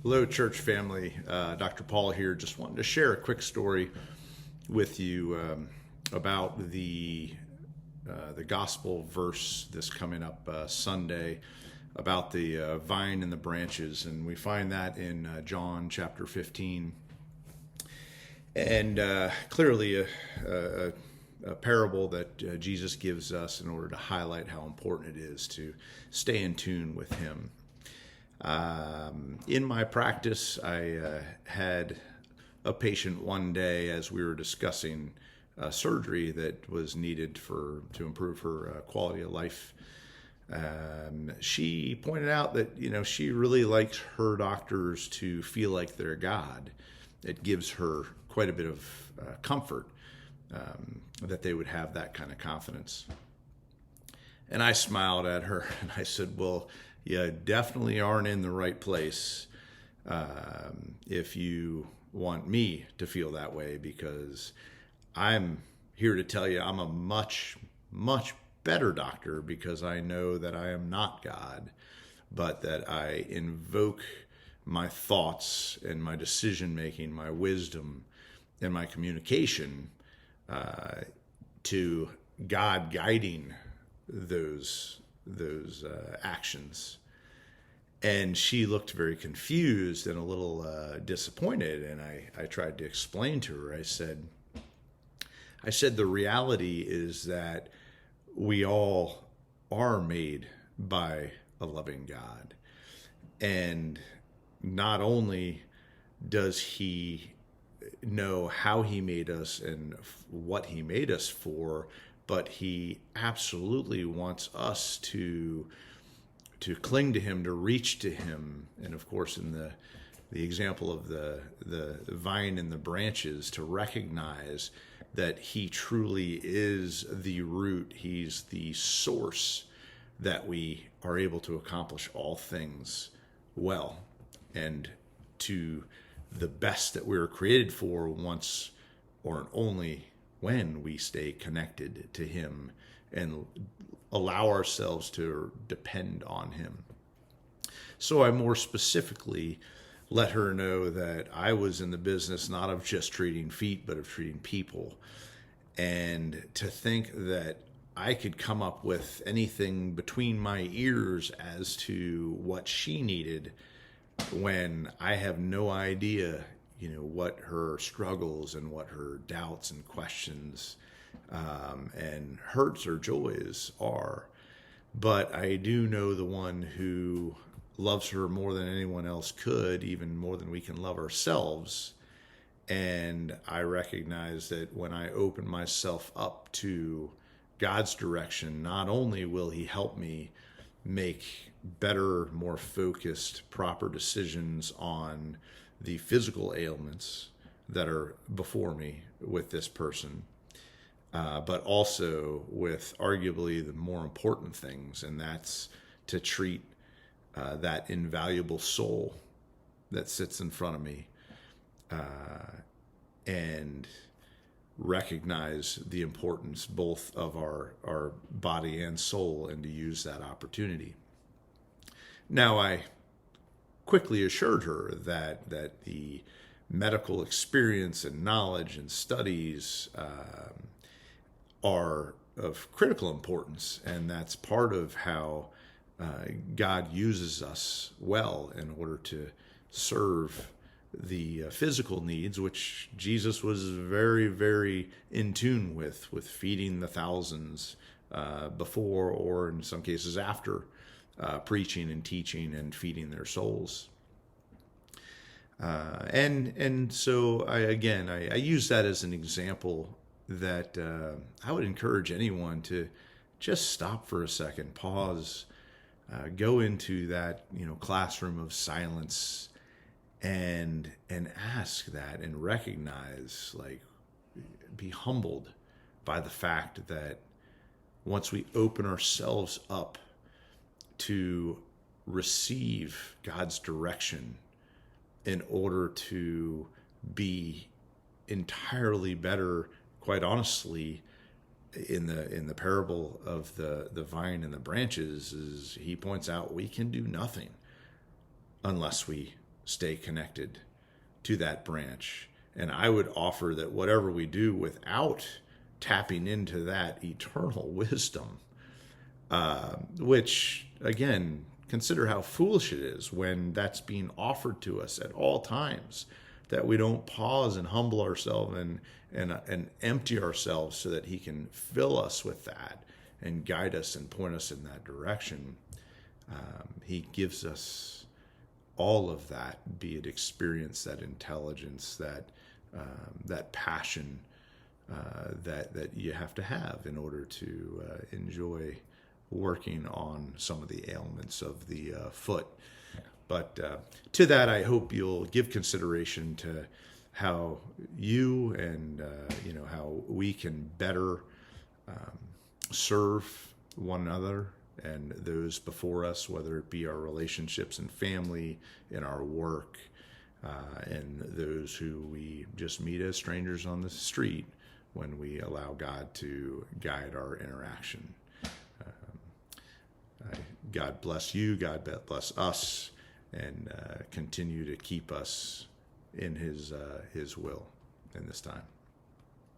Hello, church family. Dr. Paul here. Just wanted to share a quick story with you about the gospel verse this coming up Sunday about the vine and the branches, and we find that in John chapter 15, and clearly a parable that Jesus gives us in order to highlight how important it is to stay in tune with Him. In my practice, I had a patient one day as we were discussing surgery that was needed to improve her quality of life. She pointed out that she really likes her doctors to feel like they're God. It gives her quite a bit of comfort that they would have that kind of confidence. And I smiled at her and I said, "Well, you definitely aren't in the right place if you want me to feel that way, because I'm here to tell you I'm a much, much better doctor, because I know that I am not God, but that I invoke my thoughts and my decision making, my wisdom and my communication to God guiding those actions." And she looked very confused and a little disappointed. And I tried to explain to her. I said, the reality is that we all are made by a loving God. And not only does He know how He made us and what He made us for, but He absolutely wants us to cling to Him, to reach to Him. And of course, in the example of the vine and the branches, to recognize that He truly is the root. He's the source that we are able to accomplish all things well and to the best that we were created for, once or only when we stay connected to Him and allow ourselves to depend on Him. So I more specifically let her know that I was in the business not of just treating feet, but of treating people. And to think that I could come up with anything between my ears as to what she needed, when I have no idea, what her struggles and what her doubts and questions and hurts or joys are. But I do know the one who loves her more than anyone else could, even more than we can love ourselves. And I recognize that when I open myself up to God's direction, not only will He help me make better, more focused, proper decisions on the physical ailments that are before me with this person, but also with arguably the more important things, and that's to treat that invaluable soul that sits in front of me and recognize the importance both of our body and soul, and to use that opportunity. Now, I quickly assured her that the medical experience and knowledge and studies are of critical importance, and that's part of how God uses us well in order to serve the physical needs, which Jesus was very, very in tune with feeding the thousands before, or in some cases after, preaching and teaching and feeding their souls. And so I use that as an example that I would encourage anyone to just stop for a second, pause, go into that classroom of silence, and ask that, and recognize, be humbled by the fact that once we open ourselves up to receive God's direction in order to be entirely better, quite honestly, in the parable of the vine and the branches, is He points out we can do nothing unless we stay connected to that branch. And I would offer that whatever we do without tapping into that eternal wisdom, which, again, consider how foolish it is when that's being offered to us at all times, that we don't pause and humble ourselves and empty ourselves so that he can fill us with that and guide us and point us in that direction. He gives us all of that, be it experience, that intelligence, that passion that you have to have in order to enjoy working on some of the ailments of the foot. But to that, I hope you'll give consideration to how you and how we can better serve one another and those before us, whether it be our relationships and family, in our work, and those who we just meet as strangers on the street, when we allow God to guide our interaction. God bless you, God bless us, and continue to keep us in his will in this time.